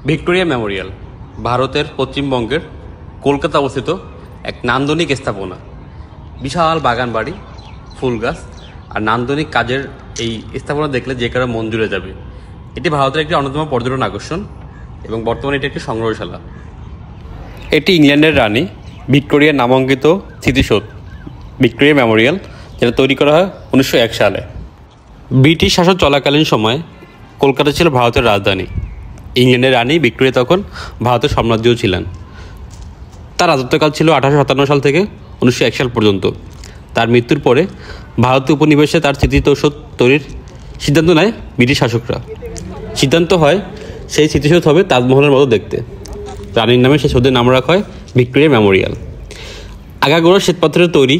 Victoria Memorial ভারতের পশ্চিমবঙ্গের কলকাতা অবস্থিত এক নান্দনিক স্থাপনা। বিশাল বাগান বাড়ি, ফুল গাছ আর নান্দনিক কাজের এই স্থাপনা দেখলে যে কারো মন জুড়ে যাবে। এটি ভারতের একটি অন্যতম পর্যটন আকর্ষণ এবং বর্তমানে এটি একটি সংগ্রহশালা। এটি ইংল্যান্ডের রানী ভিক্টোরিয়ার নামাঙ্কিত স্মৃতিসৌধ ভিক্টোরিয়া মেমোরিয়াল, যেটা তৈরি করা হয় 1901 সালে। ব্রিটিশ শাসন চলাকালীন সময়ে কলকাতা ছিল ভারতের রাজধানী। ইংল্যান্ডের রানী ভিক্টোরিয়া তখন ভারতের সাম্রাজ্যও ছিলেন। তার রাজত্বকাল ছিল 1857 সাল থেকে 1901 সাল পর্যন্ত। তার মৃত্যুর পরে ভারতীয় উপনিবেশে তার স্মৃতিসৌধ তৈরির সিদ্ধান্ত নেয় ব্রিটিশ শাসকরা। সিদ্ধান্ত হয় সেই স্মৃতিসৌধ হবে তাজমহলের মতো দেখতে। রানীর নামে সেই সৌধের নাম রাখা হয় ভিক্টোরিয়া মেমোরিয়াল। আগাগোড়া শ্বেতপাথরের তৈরি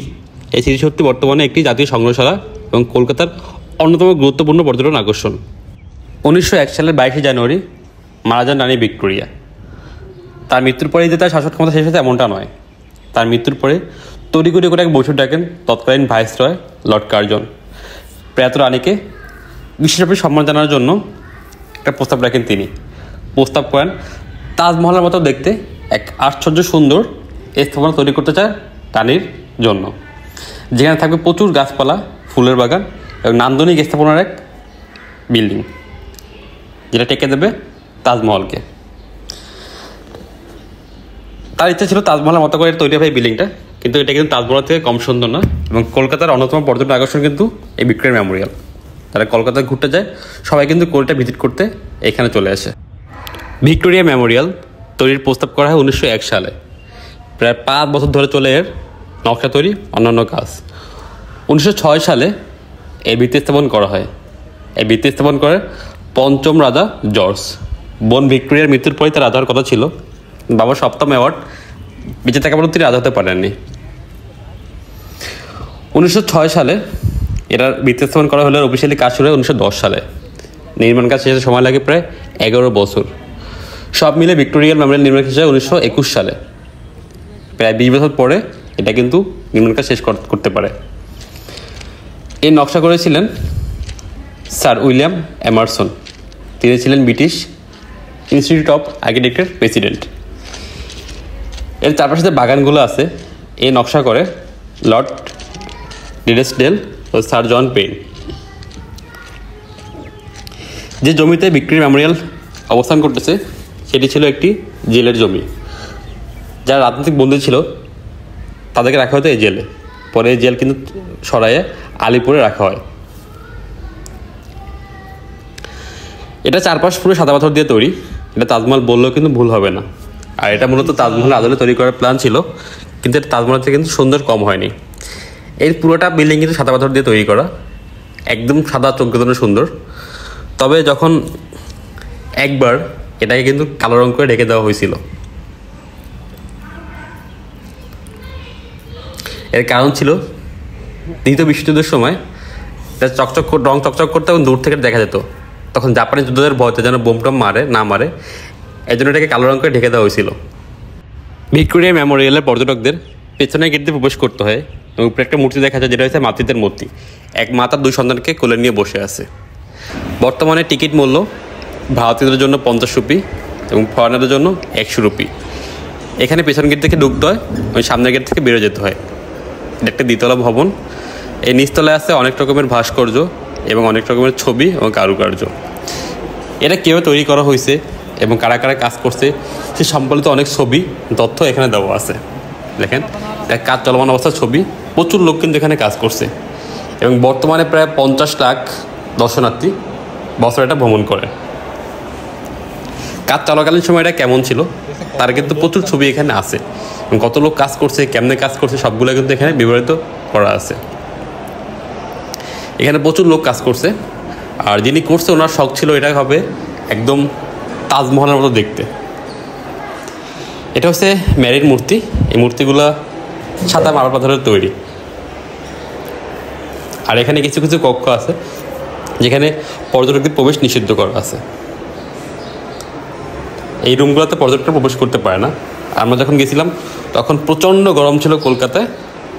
এই স্মৃতিসৌধটি বর্তমানে একটি জাতীয় সংগ্রহশালা এবং কলকাতার অন্যতম গুরুত্বপূর্ণ পর্যটন আকর্ষণ। 1901 সালের 22 জানুয়ারি মারা যান রানী ভিক্টোরিয়া। তার মৃত্যুর পরেই যে তার শাসন ক্ষমতা শেষ হয়েছে এমনটা নয়। তার মৃত্যুর পরে তৈরি করে এক বৈঠক ডাকেন তৎকালীন ভাইসরয় লর্ড কার্জন। প্রয়াত রানীকে বিশেষভাবে সম্মান জানানোর জন্য একটা প্রস্তাব রাখেন তিনি। প্রস্তাব করেন তাজমহলের মতো দেখতে এক আশ্চর্য সুন্দর স্থাপনা তৈরি করতে চায় রানীর জন্য, যেখানে থাকবে প্রচুর গাছপালা, ফুলের বাগান এবং নান্দনিক স্থাপনার এক বিল্ডিং, যেটা টেকে দেবে তাজমহলকে। তার ইচ্ছা ছিল তাজমহলের মতো করে তৈরি হবে এই বিল্ডিংটা, কিন্তু এটা কিন্তু তাজমহল থেকে কম সুন্দর না। এবং কলকাতার অন্যতম পর্যটন আকর্ষণ কিন্তু এই ভিক্টোরিয়া মেমোরিয়াল। তারা কলকাতায় ঘুরতে যায়, সবাই কিন্তু কোলটা ভিজিট করতে এখানে চলে আসে। ভিক্টোরিয়া মেমোরিয়াল তৈরির প্রস্তাব করা হয় 1901 সালে। প্রায় 5 বছর ধরে চলে এর নকশা তৈরি, অন্যান্য কাজ। 1906 সালে এই ভিত্তি স্থাপন করা হয়। এই ভিত্তি স্থাপন করে পঞ্চম রাজা জর্জ। বোন ভিক্টোরিয়ার মৃত্যুর পরেই তার রাজা হওয়ার কথা ছিল। বাবা 7ম অ্যাওয়ার্ড বেঁচে থাকা পর্যন্ত তিনি রাজা হতে পারেননি। 1906 সালে এটার ভিত্তি স্থাপন করা হলে অফিসিয়ালি কাজ শুরু হয় 1910 সালে। নির্মাণ কাজ শেষে সময় লাগে প্রায় 11 বছর। সব মিলে ভিক্টোরিয়াল মেমোরিয়াল নির্মাণ শেষ হয় 1921 সালে। প্রায় 20 বছর পরে এটা কিন্তু নির্মাণ কাজ শেষ করতে পারে। এই নকশা করেছিলেন স্যার উইলিয়াম এমারসন। তিনি ছিলেন ব্রিটিশ ইনস্টিটিউট অফ আর্কিটেক্টের প্রেসিডেন্ট। এর চারপাশে যে বাগানগুলো আছে এই নকশা করে লর্ড ডিডেসডেল ও স্যার জন পেইন। যে জমিতে ভিক্টোরিয়া মেমোরিয়াল অবস্থান করতেছে সেটি ছিল একটি জেলের জমি। যারা রাজনৈতিক বন্দী ছিল তাদেরকে রাখা হতো এই জেলে। পরে এই জেল কিন্তু সরাইয়ে আলিপুরে রাখা হয়। এটা চারপাশ পুরো সাদা পাথর দিয়ে তৈরি। এটা তাজমহল বললেও কিন্তু ভুল হবে না। আর এটা মূলত তাজমহল আদলে তৈরি করার প্ল্যান ছিল, কিন্তু এটা তাজমহল থেকে কিন্তু সুন্দর কম হয়নি। এই পুরোটা বিল্ডিং কিন্তু সাদা পাথর দিয়ে তৈরি করা, একদম সাদা চোখের সুন্দর। তবে যখন একবার এটাকে কিন্তু কালো রং করে ঢেকে দেওয়া হয়েছিল। এর কারণ ছিল দ্বিতীয় বিশ্বযুদ্ধের সময় এটা রং চকচক করতে এবং দূর থেকে দেখা যেত। তখন জাপানি যুদ্ধদের ভয়তে যেন বোমটম না মারে, এই জন্য এটাকে কালো রং করে ঢেকে দেওয়া হয়েছিল। ভিক্টোরিয়া মেমোরিয়ালের পর্যটকদের পেছনে গেট দিয়ে প্রবেশ করতে হয় এবং উপরে একটা মূর্তি দেখা যায়, যেটা হচ্ছে মাতৃত্বের মূর্তি। এক মা তার 2 সন্তানকে কোলে নিয়ে বসে আছে। বর্তমানে টিকিট মূল্য ভারতীয়দের জন্য 50 রুপি এবং ফরেনারদের জন্য 100 রুপি। এখানে পেছন গেট থেকে ঢুকতে হয়, ওই সামনের গেট থেকে বেরো যেতে হয়। এটা একটা দ্বিতলা ভবন। এই নিচতলায় আছে অনেক রকমের ভাস্কর্য এবং অনেক রকমের ছবি এবং কারুকার্য। এটা কীভাবে তৈরি করা হয়েছে এবং কারা কারা কাজ করছে সে সম্বলিত অনেক ছবি তথ্য এখানে দেওয়া আছে। দেখেন, এক কাজ চলমান অবস্থার ছবি। প্রচুর লোক কিন্তু এখানে কাজ করছে এবং বর্তমানে প্রায় 50 লাখ দর্শনার্থী বছর এটা ভ্রমণ করে। কাজ চলাকালীন সময় এটা কেমন ছিল তার কিন্তু প্রচুর ছবি এখানে আছে এবং কত লোক কাজ করছে, কেমনে কাজ করছে সবগুলো কিন্তু এখানে বিবরিত করা আছে। এখানে প্রচুর লোক কাজ করছে। আর যিনি করছে ওনার শখ ছিল এটা হবে একদম তাজমহলের মতো দেখতে। এটা হচ্ছে ম্যারিড মূর্তি। এই মূর্তিগুলো সাদা মার্বেল পাথরের তৈরি। আর এখানে কিছু কিছু কক্ষ আছে যেখানে পর্যটকদের প্রবেশ নিষিদ্ধ করা আছে। এই রুমগুলোতে পর্যটকরা প্রবেশ করতে পারে না। আমরা যখন গেছিলাম তখন প্রচণ্ড গরম ছিল কলকাতায়,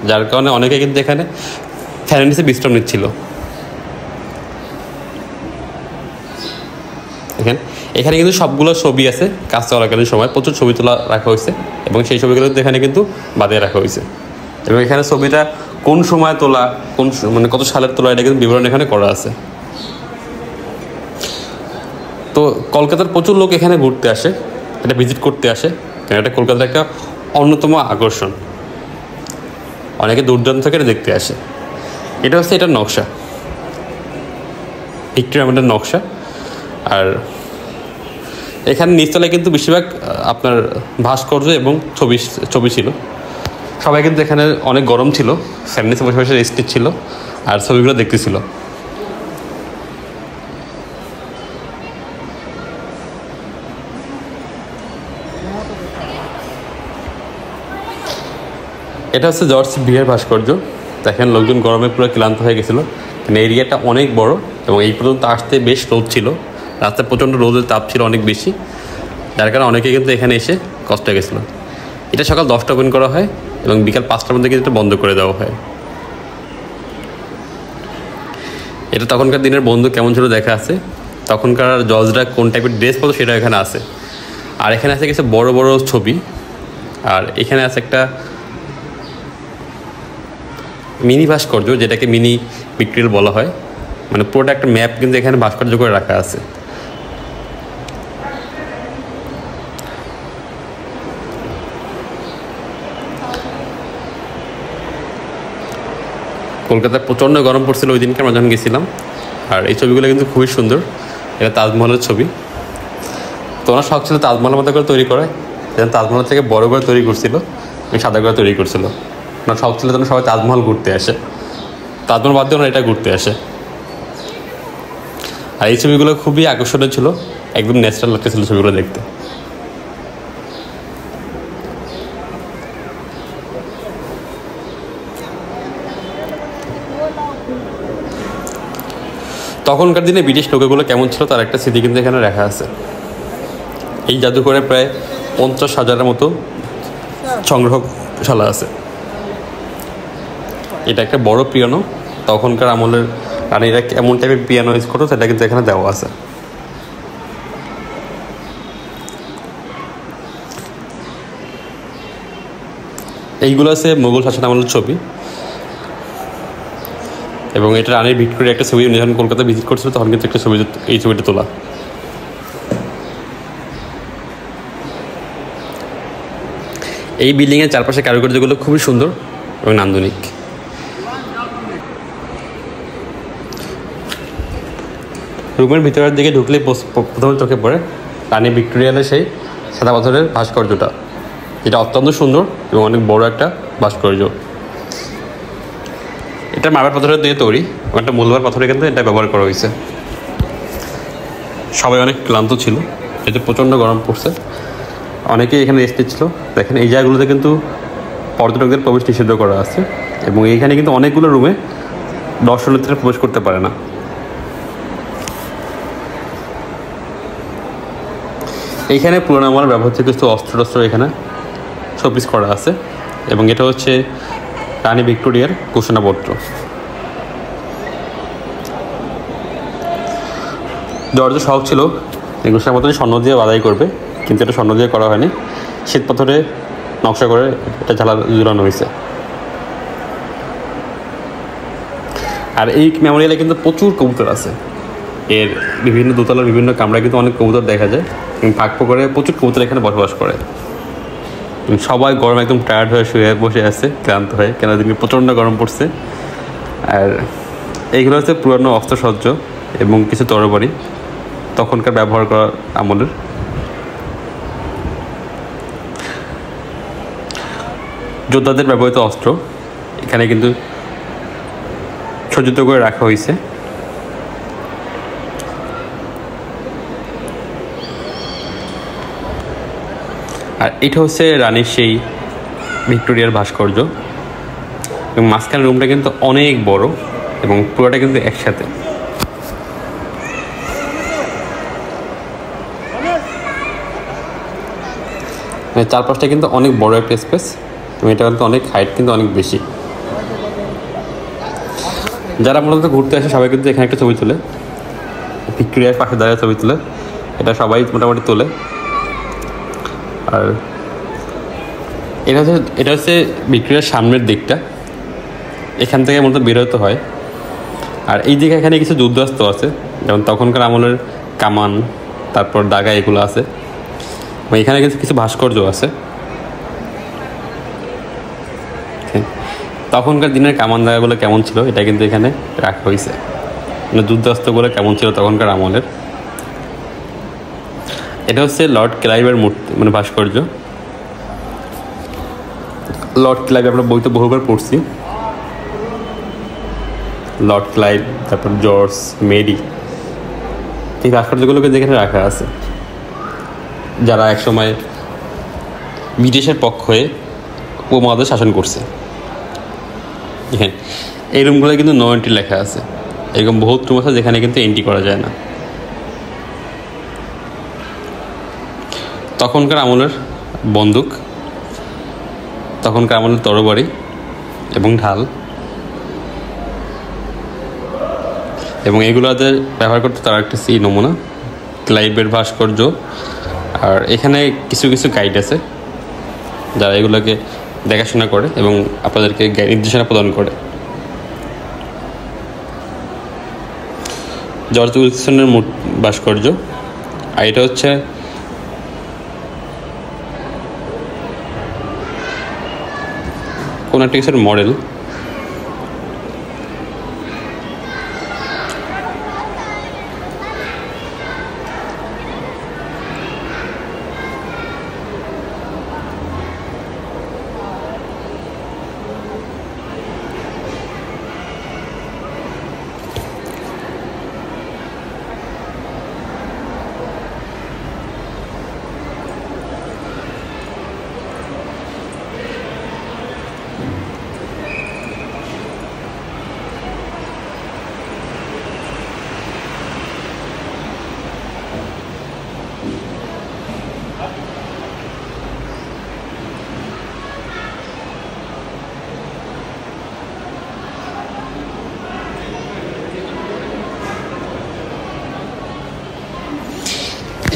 যার কারণে অনেকে কিন্তু এখানে ফ্যানের নিচে বিশ্রাম নিচ্ছিল। দেখেন এখানে কিন্তু সবগুলো ছবি আছে, কাজ চলাকালীন সময় প্রচুর ছবি তোলা রাখা হয়েছে এবং সেই ছবিগুলো এখানে কিন্তু বাঁধিয়ে রাখা হয়েছে। এবং এখানে ছবিটা কোন সময় তোলা, মানে কত সালের তোলা, এটা কিন্তু বিবরণ এখানে করা আছে। তো কলকাতার প্রচুর লোক এখানে ঘুরতে আসে, এটা ভিজিট করতে আসে, কারণ এটা কলকাতার একটা অন্যতম আকর্ষণ। অনেকে দূর দূরান্ত থেকে দেখতে আসে। এটা হচ্ছে এটার নকশা, ভিক্টোরিয়া মেন্টের নকশা। আর এখানে নিচতলায় কিন্তু বেশিরভাগ আপনার ভাস্কর্য এবং ছবি ছিল। সবাই কিন্তু এখানে অনেক গরম ছিল, ফ্যামিলিতে বসে বসে রেস্ট নিচ্ছিল আর ছবিগুলো দেখতেছিল। এটা হচ্ছে জর্জ বিয়ের ভাস্কর্য। দেখেন লোকজন গরমে পুরো ক্লান্ত হয়ে গেছিলো, কারণ এরিয়াটা অনেক বড় এবং এই পর্যন্ত আসতে বেশ রোদ ছিল, রাস্তায় প্রচণ্ড রোদের তাপ ছিল অনেক বেশি, যার কারণে অনেকে কিন্তু এখানে এসে কষ্ট হয়ে গেছিলো। এটা সকাল 10টা ওপেন করা হয় এবং বিকাল 5টার মধ্যে কিন্তু এটা বন্ধ করে দেওয়া হয়। এটা তখনকার দিনের বন্ধু কেমন ছিল দেখা আছে, তখনকার জজরা কোন টাইপের ড্রেস পরতো সেটা এখানে আছে। আর এখানে আছে কিছু বড় বড় ছবি, আর এখানে আছে একটা মিনি ভাস্কর্য, যেটাকে মিনি ভিক্টোরিয়া বলা হয়। মানে পুরোটা একটা ম্যাপ কিন্তু এখানে ভাস্কর্য করে রাখা আছে। কলকাতায় প্রচণ্ড গরম পড়ছিল ওই দিনকে আমরা যখন গেছিলাম। আর এই ছবিগুলো কিন্তু খুবই সুন্দর, এটা তাজমহলের ছবি। তো ওনার শখ ছিল তাজমহলের মতো করে তৈরি করে, যেন তাজমহল থেকে বড় করে তৈরি করছিল, সাদা করে তৈরি করছিল। ওনার শখ ছিল যেন সবাই তাজমহল ঘুরতে আসে, তাজমহল বাদ দিয়ে ওনারা এটা ঘুরতে আসে। আর এই ছবিগুলো খুবই আকর্ষণীয় ছিল, একদম ন্যাচারাল লাগতেছিল ছবিগুলো দেখতে। তখনকার দিনে ব্রিটিশ নৌকাগুলো কেমন ছিল তার একটা স্মৃতি কিন্তু এখানে রাখা আছে। এই জাদুঘরে প্রায় 50,000-এর মতো সংগ্রহশালা আছে। এটা একটা বড় পিয়ানো, তখনকার আমলের রানীরা এমন টাইপের পিয়ানো ইউজ করতো সেটা কিন্তু এখানে দেওয়া আছে। এইগুলো আছে মোগল শাসন আমলের ছবি এবং এটা রানীর ভিক্টোরিয়া একটা ছবি। উনি যখন কলকাতা ভিজিট করছিল তখন কিন্তু একটা ছবি, এই ছবিটা তোলা। এই বিল্ডিংয়ের চারপাশে কারুকার্যগুলো খুবই সুন্দর এবং নান্দনিক। রুমের ভিতরের দিকে ঢুকলেই প্রথমে চোখে পড়ে রানী ভিক্টোরিয়ার সেই সাদা পাথরের ভাস্কর্যটা, যেটা অত্যন্ত সুন্দর এবং অনেক বড় একটা ভাস্কর্য। এটা মার্বেল পাথরের দিয়ে তৈরি, একটা মূলবার পাথরে কিন্তু এটা ব্যবহার করা হয়েছে। সবাই অনেক ক্লান্ত ছিল, এতে প্রচণ্ড গরম পড়ছে, অনেকেই এখানে রেস্ট নিচ্ছিল। দেখেন এই জায়গাগুলোতে কিন্তু পর্যটকদের প্রবেশ নিষিদ্ধ করা আছে এবং এইখানে কিন্তু অনেকগুলো রুমে দর্শনার্থীরা প্রবেশ করতে পারে না। এইখানে পুরোনো আমলের ব্যবহৃত কিছু অস্ত্র এখানে শোপিস করা আছে এবং এটা হচ্ছে রানী ভিক্টোরিয়ার ঘোষণাপত্র। জর্জের শখ ছিল এই ঘোষণাপত্র স্বর্ণ দিয়ে বাধাই করবে, কিন্তু এটা স্বর্ণ দিয়ে করা হয়নি, শ্বেত পাথরে নকশা করে এটা ঝুলানো হয়েছে। আর এই মেমোরিয়ালে কিন্তু প্রচুর কবুতর আছে। এর বিভিন্ন দোতলার বিভিন্ন কামরায় কিন্তু অনেক কবুতর দেখা যায় এবং পাক করে প্রচুর কবুতর এখানে বসবাস করে। সবাই গরম একদম টায়ার্ড হয়ে শুয়ে বসে আছে, ক্লান্ত হয়ে, কেন দিনে প্রচণ্ড গরম পড়ছে। আর এইগুলো হচ্ছে পুরানো অস্ত্রসজ্জ এবং কিছু তরবারি, তখনকার ব্যবহার করা আমলের। যোদ্ধাদের ব্যবহৃত অস্ত্র এখানে কিন্তু সজ্জিত করে রাখা হয়েছে। আর এটা হচ্ছে রানীর সেই ভিক্টোরিয়ার ভাস্কর্য এবং মাঝখানের রুমটা কিন্তু অনেক বড় এবং পুরোটা কিন্তু একসাথে। চারপাশটা কিন্তু অনেক বড় একটা স্পেস এবং এটা কিন্তু অনেক হাইট কিন্তু অনেক বেশি। যারা মূলত ঘুরতে আসে সবাই কিন্তু এখানে একটা ছবি তোলে, ভিক্টোরিয়ার পাশে দাঁড়িয়ে ছবি তোলে এটা সবাই মোটামুটি তোলে। আর এটা হচ্ছে ভিক্টোরিয়ার সামনের দিকটা, এখান থেকে মূলত বেরোতে হয়। আর এই দিকে এখানে কিছু যুদ্ধাস্ত্র আছে, যেমন তখনকার আমলের কামান, তারপর দাগা, এগুলো আছে। এখানে কিছু ভাস্কর্য আছে। তখনকার দিনের কামান দাগাগুলো কেমন ছিল এটা কিন্তু এখানে রাখা হয়েছে, মানে যুদ্ধাস্ত্রগুলো কেমন ছিল তখনকার আমলের। এটা হচ্ছে লর্ড ক্লাইভের মূর্তি, মানে ভাস্কর্য। লর্ড ক্লাইভ আমরা বইতে বহুবার পড়ছি। লর্ড ক্লাইভ, তারপর জর্জ, মেরি, এই ভাস্কর্যগুলোকে যেখানে রাখা আছে, যারা একসময় ব্রিটিশের পক্ষে উপমহাদেশ শাসন করছে। হ্যাঁ, এই রুমগুলো কিন্তু নো এন্ট্রি লেখা আছে। এরকম বহুত রুম আছে যেখানে কিন্তু এন্ট্রি করা যায় না। তখনকার আমলের বন্দুক, তখনকার আমলের তরবারি এবং ঢাল, এবং এগুলোতে ব্যবহার করতে তার একটা সেই নমুনা ক্লাইভের ভাস্কর্য। আর এখানে কিছু কিছু গাইড আছে যারা এগুলোকে দেখাশোনা করে এবং আপনাদেরকে নির্দেশনা প্রদান করে। জর্জ উইলসনের ভাস্কর্য। আর এটা হচ্ছে কোন একটা কিছুর মডেল।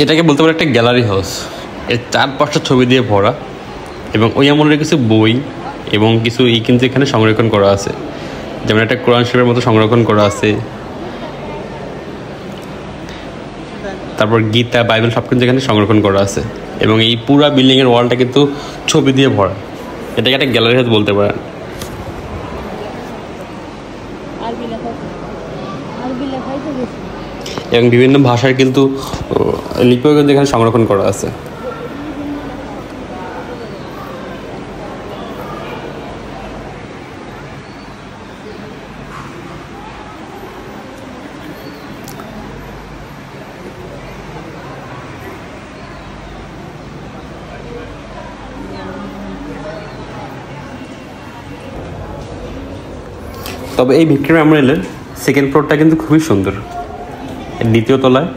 এটাকে বলতে পারে একটা গ্যালারি হাউস। এর 4-5টা ছবি দিয়ে ভরা, এবং ওই আমলের কিছু বই এবং কিছু কিন্তু এখানে সংরক্ষণ করা আছে। যেমন একটা কোরআন শরীফের মতো সংরক্ষণ করা আছে, তারপর গীতা, বাইবেল সব কিন্তু এখানে সংরক্ষণ করা আছে। এবং এই পুরা বিল্ডিংয়ের ওয়ালটা কিন্তু ছবি দিয়ে ভরা। এটাকে একটা গ্যালারি হাউস বলতে পারেন। এবং বিভিন্ন ভাষার কিন্তু লিপিও কিন্তু এখানে সংরক্ষণ করা আছে। তবে এই ভিক্টোরিয়া মেমোরিয়ালের সেকেন্ড ফ্লোরটা কিন্তু খুবই সুন্দর। দ্বিতীয় তলায়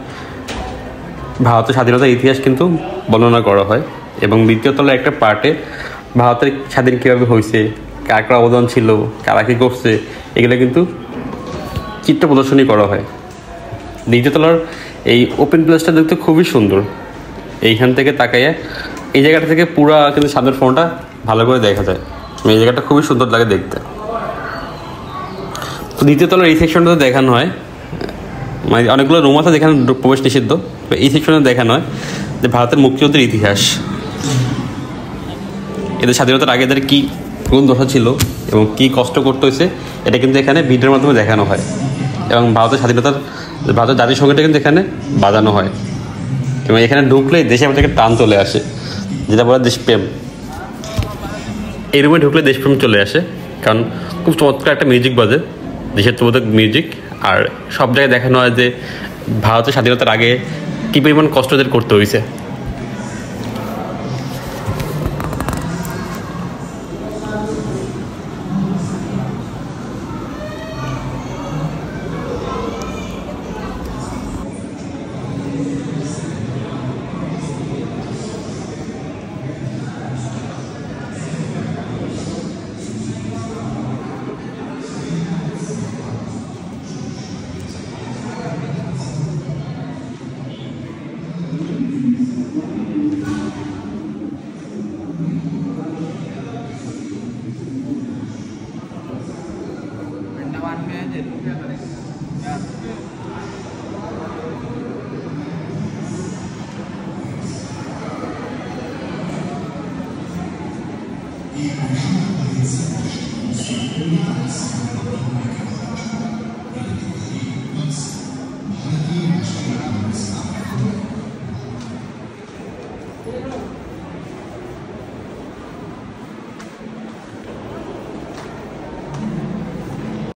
ভারতের স্বাধীনতার ইতিহাস কিন্তু বর্ণনা করা হয়, এবং দ্বিতীয় তলায় একটা পার্টে ভারতের স্বাধীন কীভাবে হয়েছে, কার কার অবদান ছিল, কারা কী করছে, এগুলো কিন্তু চিত্র প্রদর্শনী করা হয়। দ্বিতীয় তলার এই ওপেন প্লেসটা দেখতে খুবই সুন্দর। এইখান থেকে তাকাইয়া এই জায়গাটা থেকে পুরা কিন্তু সামনের ফ্রন্টটা ভালো করে দেখা যায়। এই জায়গাটা খুবই সুন্দর লাগে দেখতে। তো দ্বিতীয় তলার এই সেকশনটাতে দেখানো হয়, মানে অনেকগুলো রুম আছে যেখানে প্রবেশ নিষিদ্ধ। এই সেকশনে দেখানো হয় যে ভারতের মুক্তিযুদ্ধের ইতিহাস, এদের স্বাধীনতার আগে এদের কী কোন দশা ছিল এবং কী কষ্ট করতে হয়েছে, এটা কিন্তু এখানে ভিডিওর মাধ্যমে দেখানো হয়। এবং ভারতের জাতীয় সঙ্গীতটা কিন্তু এখানে বাজানো হয়। এবং এখানে ঢুকলেই দেশে আমাদেরকে টান চলে আসে, যেটা বলে দেশপ্রেম। এই রুমে ঢুকলে দেশপ্রেম চলে আসে, কারণ খুব চমৎকার একটা মিউজিক বাজে, দেশের চমৎকার মিউজিক। আর সব জায়গায় দেখানো হয় যে ভারতের স্বাধীনতার আগে কী পরিমাণ কষ্টদের করতে হয়েছে।